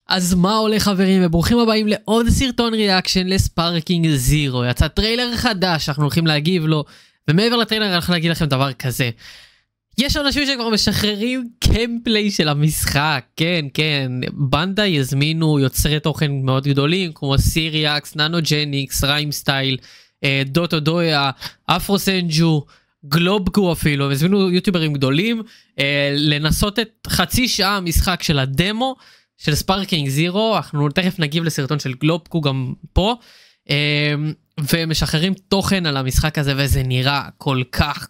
אז מה הולך חברים, וברוכים הבאים לעוד סרטון ריאקשן לספארקינג זירו. יצא טריילר חדש, אנחנו הולכים להגיב לו, ומעבר לטריילר אני הולך להגיד לכם דבר כזה. יש אנשים שכבר משחררים קמפליי של המשחק, כן, בנדה יזמינו יוצרי תוכן מאוד גדולים, כמו סיריאקס, ננוג'ניקס, ריימסטייל, דוטו דויה, אפרוסנג'ו, גלובקו אפילו, הזמינו יוטיוברים גדולים, לנסות את חצי שעה המשחק של הדמו, של ספארקינג זירו. אנחנו תכף נגיב לסרטון של גלובקו גם פה, ומשחררים תוכן על המשחק הזה, וזה נראה כל כך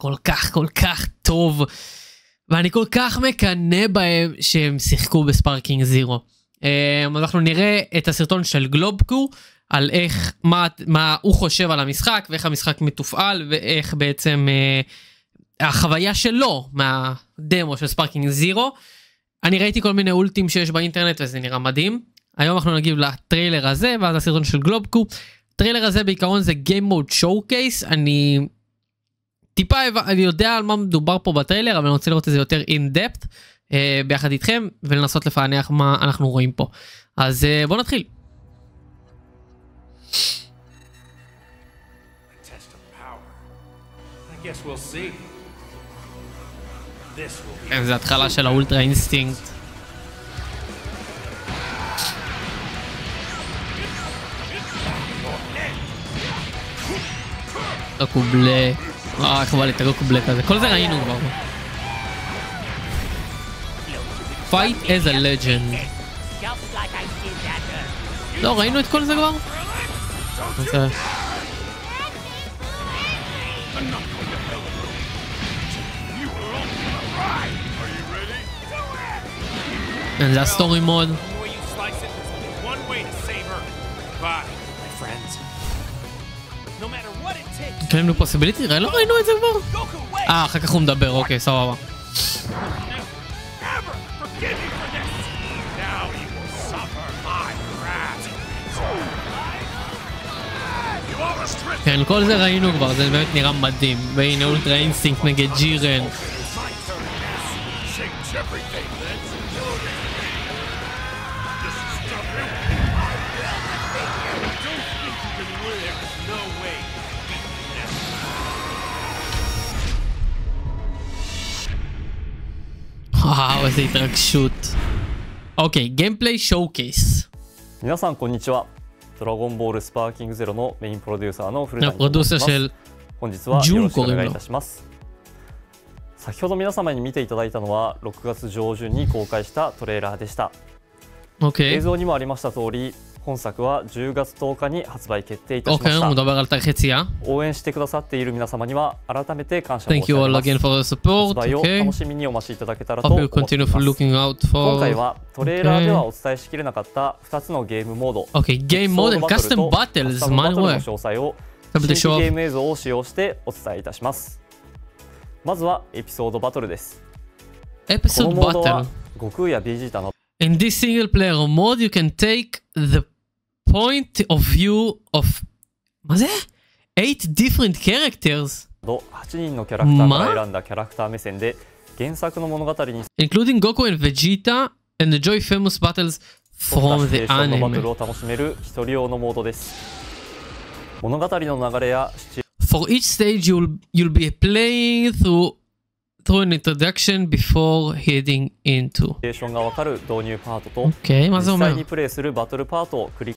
טוב, ואני כל כך מקנא בהם שהם שיחקו בספארקינג זירו. אנחנו נראה את הסרטון של גלובקו, על איך, מה הוא חושב על המשחק, ואיך המשחק מתופעל, ואיך בעצם החוויה שלו מהדמו של ספארקינג זירו. אני ראיתי כל מיני אולטים שיש באינטרנט וזה נראה מדהים. היום אנחנו נגיב לטריילר הזה ואז לסרטון של גלובקו. הטריילר הזה בעיקרון זה Game Mode Showcase. אני יודע על מה מדובר פה בטריילר, אבל אני רוצה לראות את זה יותר in depth ביחד איתכם ולנסות לפענח מה אנחנו רואים פה. אז בואו נתחיל. זה התחלה של האולטרה אינסטינקט. הקובלה, איך בא לי את הקובלה כזה, כל זה ראינו כבר. Fight as a legend. לא, ראינו את כל זה כבר? זה הסטורי מוד. קיימנו פוסיביליטי? לא ראינו את זה כבר? אחר כך הוא מדבר, אוקיי, סבבה. כן, כל זה ראינו כבר, זה באמת נראה מדהים. והנה אולטרה אינסטינקט נגד ג'ירן. וואו, איזה התרגשות. אוקיי, גיימפליי שואו-קייס. 皆さんこんにちは。ドラゴンボールスパーキングゼロのメインプロデューサーの古谷と申します。本日はよろしくお願いいたします。先ほど皆様に見ていただいたのは6月上旬に公開したトレーラーでした。映像にもありました通り、本作は10月10日に発売決定いたしました。応援してくださっている皆様には改めて感謝申し上げます。発売を楽しみにお待ちいただけたらと思っています。今回はトレーラーではお伝えしきれなかった2つのゲームモード、ゲームモード、カスタムバトルズ、の詳細を新規ゲーム映像を使用してお伝えいたします。まずはエピソードバトルです。このモードは悟空やベジータの In this single player mode you can take the point of view of まぜ 8 different characters 8人のキャラクターから選んだキャラクター目線で原作の物語に including Goku and Vegeta and enjoy famous battles from the anime バトルを楽しめる一人用のモードです。物語の流れや For each stage you'll be playing through an introduction before heading into シチュエーションがわかる導入パートと、実際にプレイするバトルパートを繰り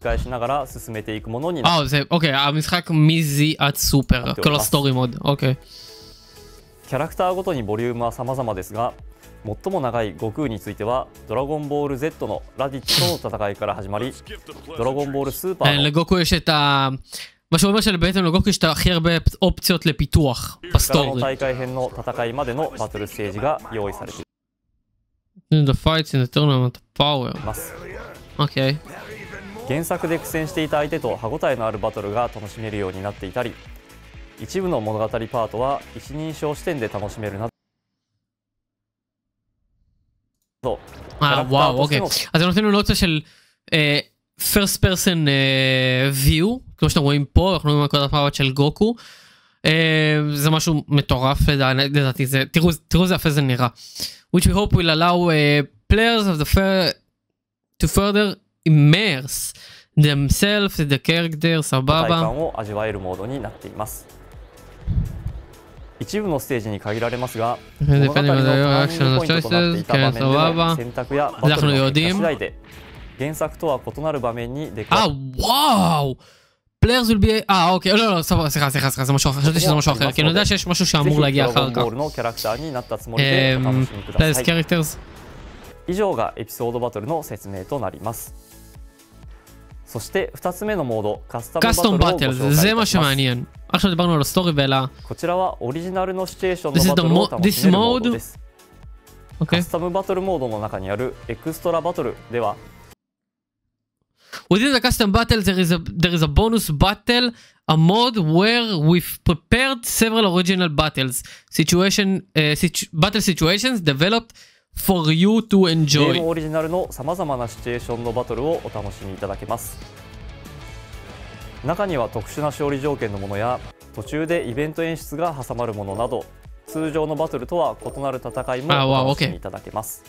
返しながら進めていくものになります。אוקיי, המשחק מ-Z עד סופר, כל הסטורי מוד, אוקיי. キャラクターごとにボリュームは様々ですが、最も長い悟空についてはドラゴンボール Z のラディッチとの戦いから始まり、ドラゴンボールスーパーのלגוקו יש את מה שאומר שבעצם לגוקו יש את הכי הרבה אופציות לפיתוח בסטורי. 大会編の戦いまでのバトルステージが用意されてい The fights in the tournament power. ます。 Okay. 原作で苦戦していた相手と歯ごたえのあるバトルが楽しめるようになっていたり、一部の物語パートは一人称視点で楽しめるなど。וואו, אוקיי. אז אנחנו נותנים אופציה של first person view, כמו שאתם רואים פה, אנחנו רואים נקודת מבט של גוקו. זה משהו מטורף לדעתי, תראו זה יפה זה נראה. Which we hope will allow players of the fair to further immerse themselves in the character. 体感を味わえるモードになっています。一部のステージに限られますが、物語のターニングポイントとなっていた場面での選択やバトルの結果次第で原作とは異なる場面に出くわす。וואו! פליירס will be... אוקיי, לא, סליחה, זה משהו אחר, חשבתי שזה משהו אחר, כי אני יודע שיש משהו שאמור להגיע אחר כך. פליירס קרקטרס. 以上がエピソードバトルの説明となります。そして2つ目のモード、カスタムバトルをご紹介いたします。זה מה שמעניין. עכשיו דיברנו על הסטורי ועל ה... こちらはオリジナルのシチュエーションのバトルを楽しめるモードです。カスタムバトルモードの中にあるエクストラバトルでは、Within the custom battle, there is a bonus battle, a mode where we've prepared several original battles, battle situations developed for you to enjoy. ゲームオリジナルのさまざまなシチュエーションのバトルをお楽しみいただけます。中には特殊な勝利条件のものや途中でイベント演出が挟まるものなど、通常のバトルとは異なる戦いもお楽しみいただけます。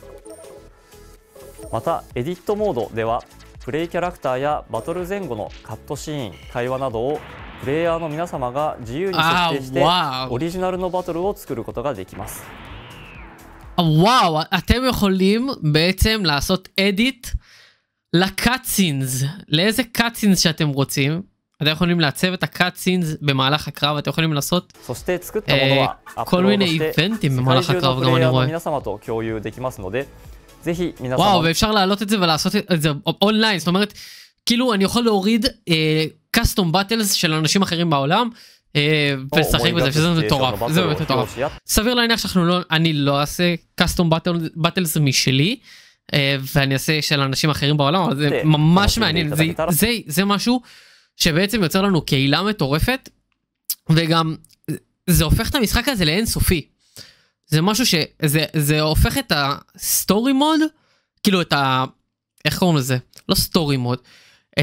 またエディットモードではプレイキャラクターやバトル前後のカットシーン、会話などをプレイヤーの皆様が自由に設定してオリジナルのバトルを作ることができます。וואו, אתם יכולים בעצם לעשות אדיט לקאטסינס, לאיזה קאטסינס שאתם רוצים. אתם יכולים לעצב את הקאטסינס במהלך הקרב, אתם יכולים לעשות כל מיני איבנטים במהלך הקרב, גם אני רואה. וואו, ואפשר להעלות את זה ולעשות את זה אונליין, זאת אומרת, כאילו אני יכול להוריד קאסטום באטלס של אנשים אחרים בעולם, ולשחק בזה, שזה מטורף, זה באמת מטורף. סביר להניח שאני לא אעשה קאסטום באטלס משלי, ואני אעשה של אנשים אחרים בעולם, אבל זה ממש מעניין, זה משהו שבעצם יוצר לנו קהילה מטורפת, וגם זה הופך את המשחק הזה לאינסופי. זה משהו שזה הופך את הסטורי מוד, כאילו את ה... איך קוראים לזה? לא סטורי מוד.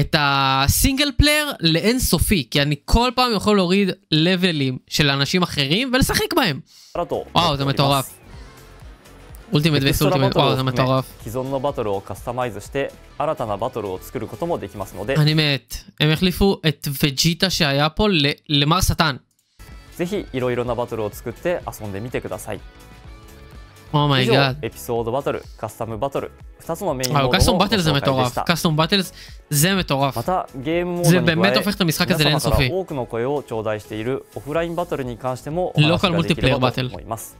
את הסינגל פלייר לאינסופי, כי אני כל פעם יכול להוריד לבלים של אנשים אחרים ולשחק בהם. וואו, זה מטורף. אולטימט וסט אולטימט, וואו, זה מטורף. אני מת. הם החליפו את וג'יטה שהיה פה למר שטן. ぜひいろいろなバトルを作って遊んでみてください。Oh my god. エピソードバトル、カスタムバトル、2つのメインモードのご紹介でした。カスタムバトルזה מטורף. またゲームモードに加え、皆様から多くの声を頂戴しているオフラインバトルに関してもお話ができればと思います。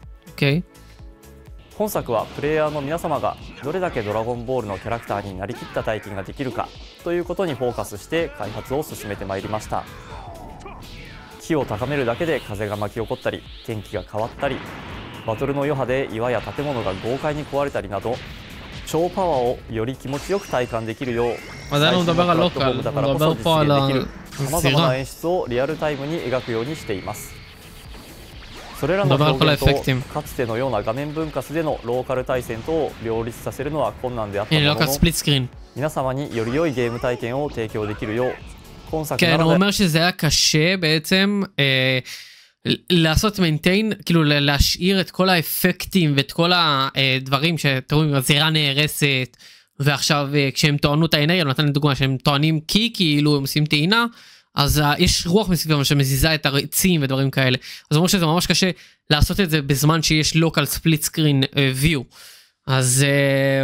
本作はプレイヤーの皆様がどれだけドラゴンボールのキャラクターになりきった体験ができるかということにフォーカスして開発を進めてまいりました。気を高めるだけで風が巻き起こったり、天気が変わったり、バトルの余波で岩や建物が豪快に壊れたりなど、超パワーをより気持ちよく体感できるよう、最新のプラットフォームだからこそ実現できるさまざまな演出をリアルタイムに描くようにしています。それらの表現とかつてのような画面分割でのローカル対戦とを両立させるのは困難であったものの、皆様により良いゲーム体験を提供できるよう、כן, הוא אומר שזה היה קשה בעצם לעשות מיינטיין, כאילו להשאיר את כל האפקטים ואת כל הדברים שתראו, הזירה נהרסת, ועכשיו כשהם טוענו את האנרגיה, נתן לי דוגמה, שהם טוענים כאילו הם עושים טעינה, אז יש רוח מסביבם שמזיזה את הרצים ודברים כאלה. אז הוא אומר שזה ממש קשה לעשות את זה בזמן שיש local split screen view. אז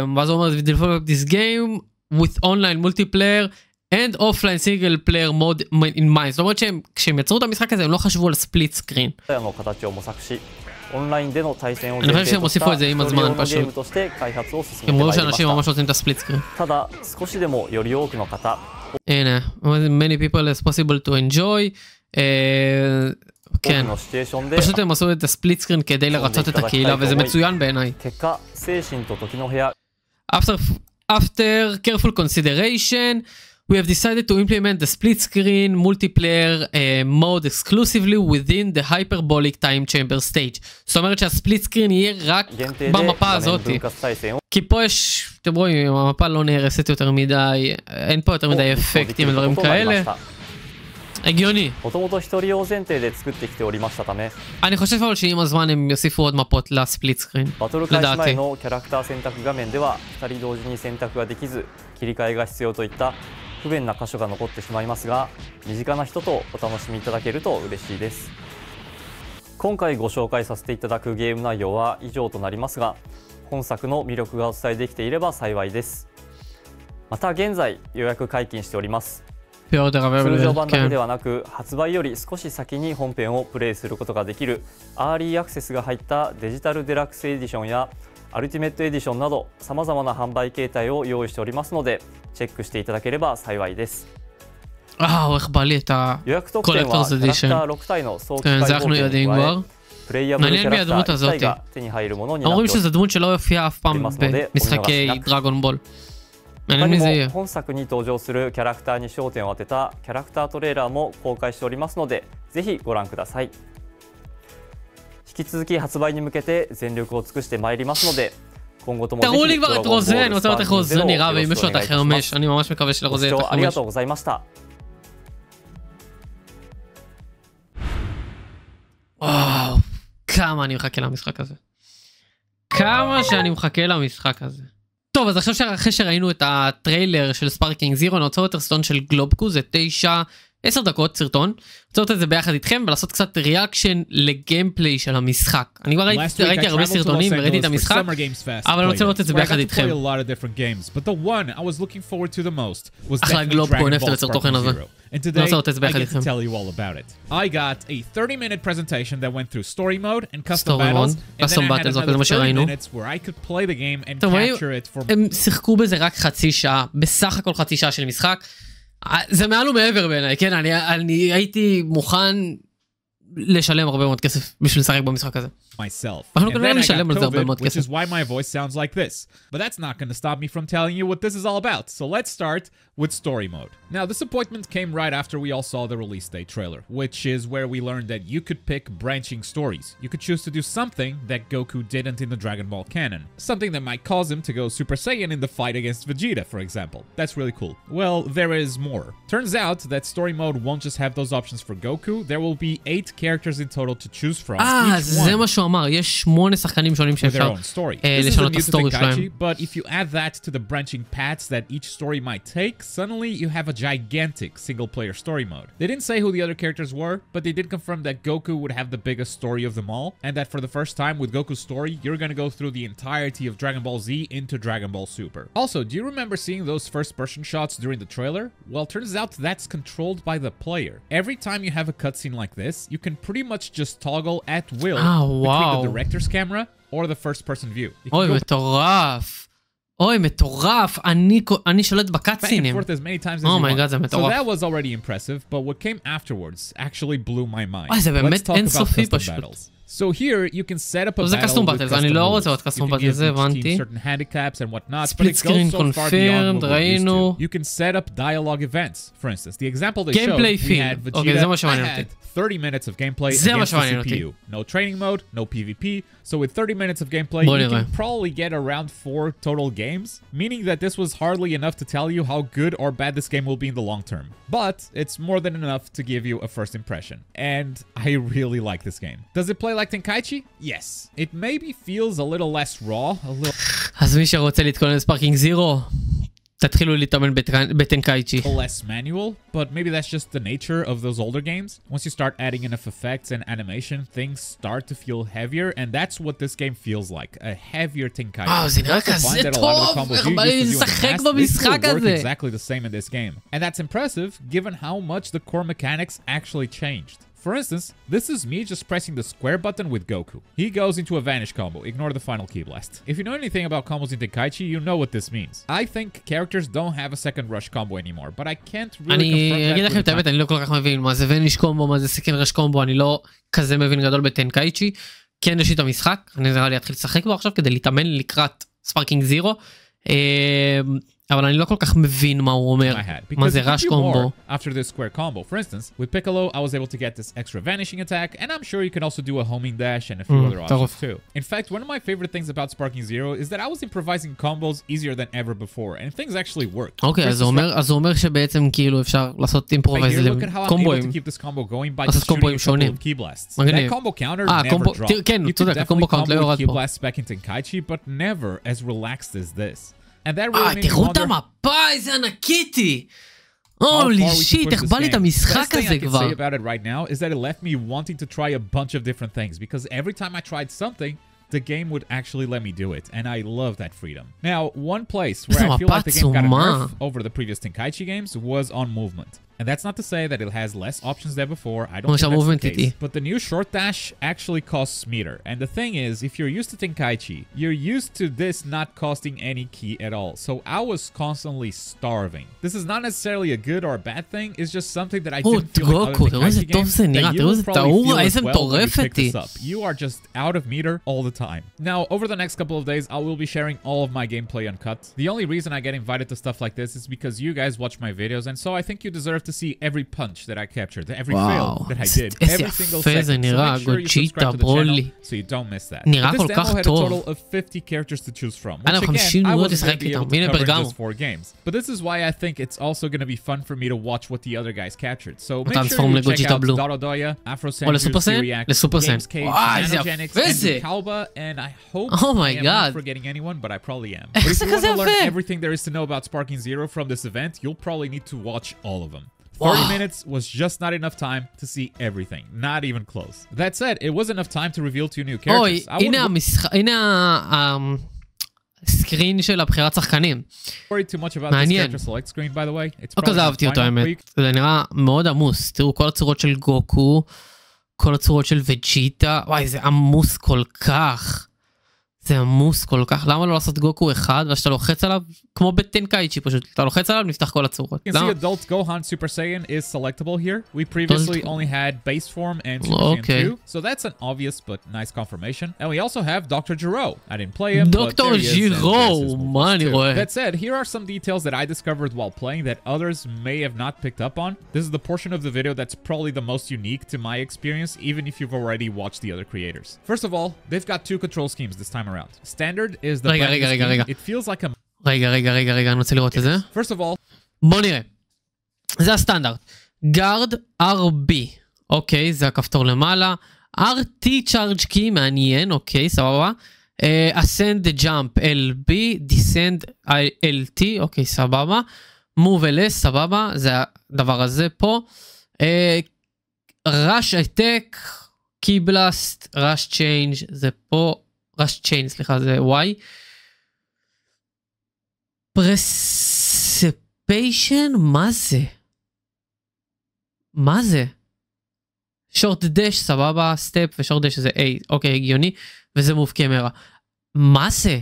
הוא אומר, develop this game with online multiplayer, and offline single player mode in mind. זאת אומרת שכשהם יצרו את המשחק הזה הם לא חשבו על ספליט סקרין. אני חושב שהם הוסיפו את זה עם הזמן פשוט. הם רואים שאנשים ממש רוצים את הספליט סקרין. הנה, many people as possible to enjoy. כן, פשוט הם עשו את הספליט סקרין כדי לרצות את הקהילה וזה מצוין בעיניי. After careful consideration, we have decided to implement the split screen multiplayer mode exclusively within the hyperbolic time chamber stage. זאת אומרת שהספליט סקרין יהיה רק במפה הזאת. כי פה יש, אתם רואים, המפה לא נהרסת יותר מדי, אין פה יותר מדי אפקטים ודברים כאלה. הגיוני. もともと一人用前提で作ってきておりましたため אני חושב אבל שעם הזמן הם יוסיפו עוד מפות לספליט סקרין. バトル開始前のキャラクター選択画面では2人同時に選択ができず切り替えが必要といった不便な箇所が残ってしまいますが身近な人とお楽しみいただけると嬉しいです。今回ご紹介させていただくゲーム内容は以上となりますが本作の魅力がお伝えできていれば幸いです。また現在予約解禁しております。通常版だけではなく発売より少し先に本編をプレイすることができるアーリーアクセスが入ったデジタルデラックスエディションやアルティメットエディションなどさまざまな販売形態を用意しておりますのでチェックしていただければ幸いです。予約特典はキャラクター6体の早期開放券に加えプレイヤブルキャラクター1体が手に入るものになっておりますのでお見逃しなく。他にも本作に登場するキャラクターに焦点を当てたキャラクタートレーラーも公開しておりますのでぜひご覧ください。引き続き発売に向けて全力を尽くしてまいりますので今後ともぜひドラゴンボールスパーキングゼロをよろしくお願いします。ご視聴ありがとうございました。וואו, כמה אני מחכה למשחק הזה. כמה שאני מחכה למשחק הזה. טוב, אז עכשיו אחרי שראינו את הטריילר של ספארקינג זירו, אני רוצה לראות סרטון של גלובקו, זה 10 דקות סרטון. רוצה לראות את זה ביחד איתכם ולעשות קצת ריאקשן לגיימפליי של המשחק. אני כבר ראיתי הרבה סרטונים וראיתי את המשחק, אבל אני רוצה לראות את זה ביחד איתכם. אחלה גלובקו, נפת לצר תוכן הזה. And today, I get to tell you all about it. I got a 30-minute presentation that went through story mode and custom battles, and then I had another 30 minutes where I could play the game and capture it for... הם שיחקו בזה רק חצי שעה, בסך הכל חצי שעה של משחק. זה מעל ומעבר בעיניי, כן? אני הייתי מוכן לשלם הרבה מאוד כסף בשביל לשחק במשחק הזה. Myself. And then I got COVID, which is why my voice sounds like this. But that's not going to stop me from telling you what this is all about. So let's start with story mode. Now, this appointment came right after we all saw the release date trailer, which is where we learned that you could pick branching stories. You could choose to do something that Goku didn't in the Dragon Ball canon. Something that might cause him to go Super Saiyan in the fight against Vegeta, for example. That's really cool. Well, there is more. Turns out that story mode won't just have those options for Goku. There will be 8 characters in total to choose from. זה מה שהוא אמר, יש 8 שחקנים שונים שאפשר לשנות את הסטורי שלהם. But if you add that to the branching paths that each story might take, suddenly you have a gigantic single-player story mode. They didn't say who the other characters were, but they did confirm that Goku would have the biggest story of them all, and that for the first time with Goku's story, you're gonna go through the entirety of Dragon Ball Z into Dragon Ball Super. Also, do you remember seeing those first-person shots during the trailer? Well, turns out that's controlled by the player. Every time you have a cutscene like this, you can pretty much just toggle at will between the director's camera or the first-person view. אוי, מטורף. אוי, מטורף. אני שולט בקאטסינים. Oh my god, זה מטורף. So that was already impressive, but what came afterwards actually blew my mind. זה באמת אינסופי פשוט. So here you can set up a battle with custom אני לא rules. רוצה עוד custom battles, זה You can הבנתי. give each team certain handicaps and whatnot, but Split it screen goes so far beyond confirmed, what we're used ראינו. to. You can set up dialogue events. For instance, the example they showed, Gameplay we had field. אוקיי, זה מה Vegeta שמעניין אותי. had 30 minutes of gameplay זה מה against the שמעניין אותי. CPU. No training mode, no PvP. So with 30 minutes of gameplay, בוא you נראה. can probably get around 4 total games, meaning that this was hardly enough to tell you how good or bad this game will be in the long term. But it's more than enough to give you a first impression. And I really like this game. Does it play like Tenkaichi? Yes. It maybe feels a little less raw, a little אז מי שרוצה להתכונן לספארקינג זירו, תתחילו להתאמן בטנקאיצ'י. less manual, but maybe that's just the nature of those older games. Once you start adding enough effects and animation, things start to feel heavier, and that's what this game feels like, a heavier Tenkaichi. זה נראה כזה טוב, איך בא לי לשחק במשחק הזה. Exactly the same in this game. And that's impressive, given how much the core mechanics actually changed. For instance, this is me just pressing the square button with Goku. He goes into a vanish combo, ignore the final key blast. If you know anything about combos in Tenkaichi, you know what this means. I think characters don't have a second rush combo anymore, but I can't really confirm אני אגיד לכם את האמת, אני לא כל כך מבין מה זה וניש קומבו, מה זה סקנד רש קומבו, אני לא כזה מבין גדול בטנקאיצ'י. כן, יש לי את המשחק, אני נראה לי אתחיל לשחק בו עכשיו כדי להתאמן לקראת ספארקינג זירו. אבל אני לא כל כך מבין מה הוא אומר. מה זה rush combo? After this square combo, for instance, with Piccolo, I was able to get this extra vanishing attack, and I'm sure you can also do a homing dash and a few other options too. In fact, one of my favorite things about Sparking Zero is that I was improvising combos easier than ever before, and things actually worked. אוקיי, אז הוא אומר שבעצם כאילו אפשר לעשות אימפרובייז לקומבואים. לעשות קומבואים שונים. That combo counter never dropped. You could definitely combo with key blasts back in Tenkaichi, but never as relaxed as this. תראו את המפה, איזה ענקיתי! הולי שיט, איך בא לי את המשחק הזה כבר? The best thing I can say about it right now is that it left me wanting to try a bunch of different things, because every time I tried something, the game would actually let me do it, and I love that freedom. Now, one place where I feel like the game got a nerf over the previous Tenkaichi games was on movement. And that's not to say that it has less options than before. I don't think that's the case. But the new short dash actually costs meter. And the thing is, if you're used to Tenkaichi, you're used to this not costing any key at all. So I was constantly starving. This is not necessarily a good or a bad thing. It's just something that I didn't feel like other Tenkaichi games that you will probably feel as well when you pick this up. You are just out of meter all the time. Now, over the next couple of days, I will be sharing all of my gameplay uncut. The only reason I get invited to stuff like this is because you guys watch my videos, and so I think you deserve to see every punch that I captured, every fail that I did, every single second. So make sure you subscribe to the channel so you don't miss that. But this demo had a total of 50 characters to choose from, which again, I wasn't able to cover in just 4 games. But this is why I think it's also going to be fun for me to watch what the other guys captured. So make sure you check out Dorodoya, Afro Senju's React, Games Cage, Nanogenics, and Kalba, and I hope I am not forgetting anyone, but I probably am. But if you want to learn everything there is to know about Sparking Zero from this event, you'll probably need to watch all of them. 30 minutes was just not enough time to see everything. Not even close. That said, it was enough time to reveal 2 new characters. הנה הסקרין של הבחירת שחקנים. מעניין. לא כזה אהבתי אותו האמת. זה נראה מאוד עמוס. תראו כל הצורות של גוקו, כל הצורות של וג'יטה. וואי, זה עמוס כל כך. זה עמוס כל כך. למה לא לעשות גוקו אחד, ושאתה לוחץ עליו, כמו בטנקאיצ'י פשוט, אתה לוחץ עליו, נפתח כל הצורות. You can see adult Gohan Super Saiyan is selectable here. We previously only had base form and Super Saiyan 2, so that's an obvious but nice confirmation. And we also have Dr. Giro. I didn't play him, but there he is. מה אני רואה? That said, here are some details that I discovered while playing that others may have not picked up on. This is the portion of the video that's probably the most unique to my experience, even if you've already watched the other creators. First of all, they've got 2 control schemes this time around. Standard is the scheme. It feels like a רגע, אני רוצה לראות את זה. First of all, בוא נראה. זה הסטנדרט. guard RB. אוקיי, זה הכפתור למעלה. RT charge key, מעניין, אוקיי, סבבה. ascend jump LB, descend LT, אוקיי, סבבה. move LS, סבבה, זה הדבר הזה פה. rush attack, key blast, rush change, זה פה. rush chain, סליחה, זה Y. precipitation, מה זה? מה זה? short dash, סבבה, step ו-short dash זה A, אוקיי, הגיוני, וזה move camera. מה זה?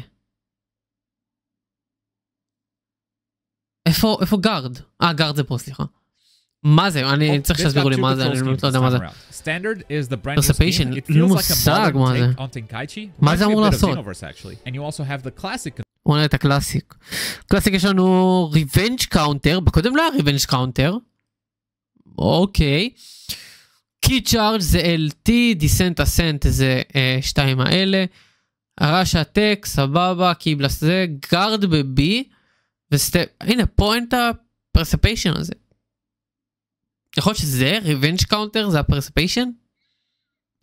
איפה גארד? גארד זה פה, סליחה. מה זה? אני צריך שיסבירו לי מה זה, אני לא יודע מה זה. Precipitation, לא מושג מה זה. מה זה אמור לעשות? בוא נראה את הקלאסיק. קלאסיק יש לנו Revenge Counter, בקודם לא היה Revenge Counter. אוקיי. Key Charge זה LT, Descent Ascent זה 2 האלה. Rush Attack, סבבה, Key Blast זה, Guard ב-B, וסטפ, הנה פה אין את ה-Precipitation הזה. יכול להיות שזה Revenge Counter, זה ה-Precipitation?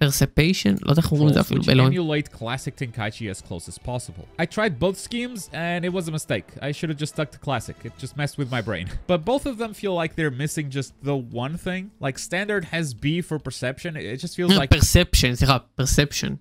Perception, לא יודע איך אומרים את זה אפילו באלוהים. Emulate classic Tenkaichi as close as possible. I tried both schemes and it was a mistake. I should have just stuck to classic. It just messed with my brain. But both of them feel like they're missing just the one thing. Like standard has B for perception. It just feels like perception, סליחה, perception.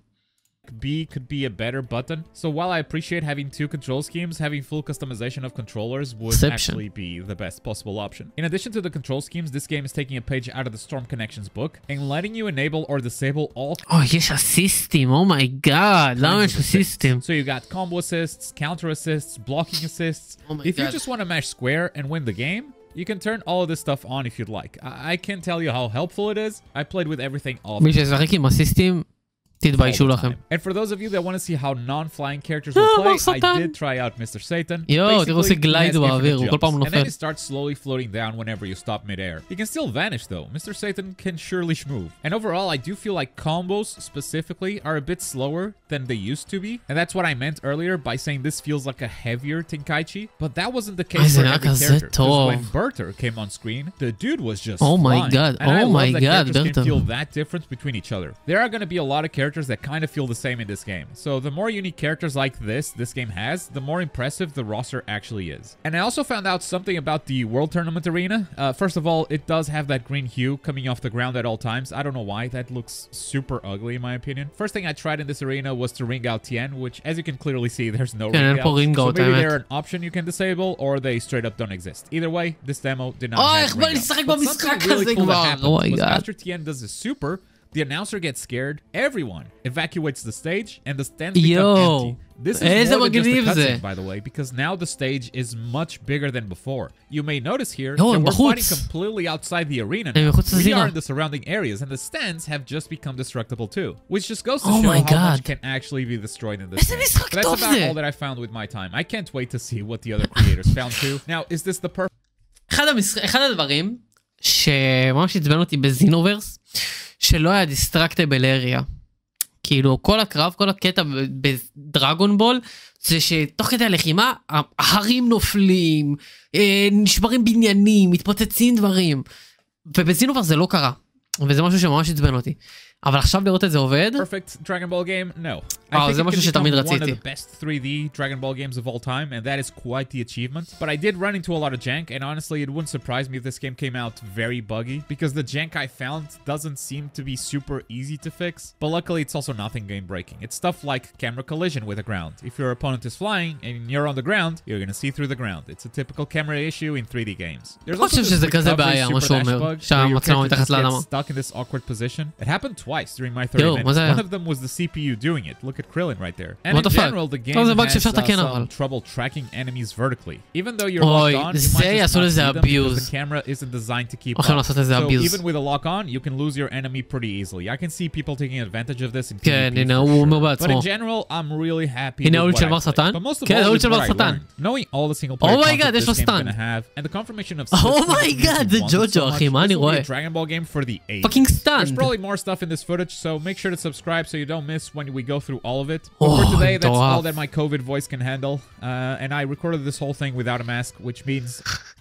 B could be a better button. So while I appreciate having 2 control schemes, having full customization of controllers would actually be the best possible option. In addition to the control schemes, this game is taking a page out of the Storm Connections book and letting you enable or disable all... Oh, יש assisting. Oh my god. למה יש assisting? So you got combo assists, counter assists, blocking assists. Oh my if god. You just want to mash square and win the game, you can turn all of this stuff on if you'd like. I can't tell you how helpful it is. I played with everything all the time. מי ששחק עם assisting תתביישו לכם. And for those of you that want to see how non-flying characters will play, I did try out Mr. Satan. יואו, תראו שגלייד באוויר, הוא כל פעם נופל. And then he starts slowly floating down whenever you stop mid-air. He can still vanish though. Mr. Satan can surely schmoove. And overall, I do feel like combos specifically are a bit slower than they used to be. And that's what I meant earlier by saying this feels like a heavier Tenkaichi. But that wasn't the case for every character. Because when Berter came on screen, the dude was just flying. And I love that characters can feel that difference between each other. There are going to be a lot of characters that kind of feel the same in this game. So the more unique characters like this game has, the more impressive the roster actually is. And I also found out something about the World Tournament arena. First of all, it does have that green hue coming off the ground at all times. I don't know why. That looks super ugly in my opinion. First thing I tried in this arena was to ring out Tien, which as you can clearly see, there's no ring out. So maybe they're an option you can disable, or they straight up don't exist. Either way, this demo did not have ring out. But something really cool that happened was after Tien does his super, the announcer gets scared, everyone evacuates the stage, and the stands become empty. This is more than just a cutscene, by the way, because now the stage is much bigger than before. You may notice here that we're fighting completely outside the arena now. We are in the surrounding areas, and the stands have just become destructible too, which just goes to show how much can actually be destroyed in this game. But that's about all that I found with my time. I can't wait to see what the other creators found too. Now, is this the perfect... אחד הדברים שממש עצבן אותי בזינוברס, שלא היה דיסטרקטבל אריה. כאילו כל הקרב, כל הקטע בדרגון בול, זה שתוך כדי הלחימה, ההרים נופלים, נשברים בניינים, מתפוצצים דברים. ובזינוברס זה לא קרה. וזה משהו שממש עצבן אותי. אבל עכשיו לראות את זה עובד? Perfect Dragon Ball game? No. זה משהו שתמיד רציתי. One of the best 3D Dragon Ball games of all time, and that is quite the achievement. But I did run into a lot of jank, and honestly, it wouldn't surprise me if this game came out very buggy, because the jank I found doesn't seem to be super easy to fix. But luckily, it's also nothing game-breaking. It's stuff like camera collision with the ground. If your opponent is flying and you're on the ground, you're gonna see through the ground. It's a typical camera issue in 3D games. There's also this recovery super dash bug where your character just gets stuck in this awkward position. It happened twice during my 30 minutes. One of them was the CPU doing it. Look at Krillin right there. And in general, the game has some trouble tracking enemies vertically. Even though you're locked on, you might just not see them because the camera isn't designed to keep up. So even with a lock on, you can lose your enemy pretty easily. I can see people taking advantage of this in PvP for sure. But in general, I'm really happy with what I played. But most of all, is what I learned. Knowing all the single player content this game's gonna have, and the confirmation of זה ג'וג'ו, אחי, מה אני רואה? Dragon Ball game for the age. Fucking stunned. There's probably more stuff in this footage, so make sure to subscribe so you don't miss when we go through all of it. But for today, that's all that my COVID voice can handle. And I recorded this whole thing without a mask, which means...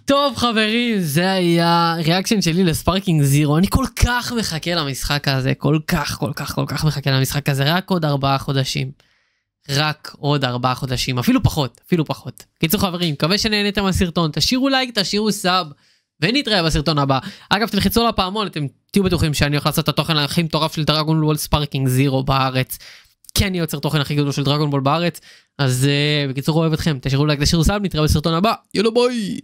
טוב חברים, זה היה ריאקשן שלי לספארקינג זירו. אני כל כך מחכה למשחק הזה, כל כך מחכה למשחק הזה. רק עוד 4 חודשים. רק עוד 4 חודשים, אפילו פחות. קיצור חברים, מקווה שנהנתם מהסרטון, תשאירו לייק, תשאירו סאב, ונתראה בסרטון הבא. אגב, תלחצו לפעמון, אתם תהיו בטוחים שאני הולך לעשות את התוכן הכי מטורף של דרגון בול ספארקינג זירו בארץ. כן, אני יוצר תוכן הכי גדול של דרגון בול בארץ. אז בקיצור, אוהב אתכם, תשאירו לייק, תשאירו סאב, נתראה בסרטון הבא. יאללה ביי!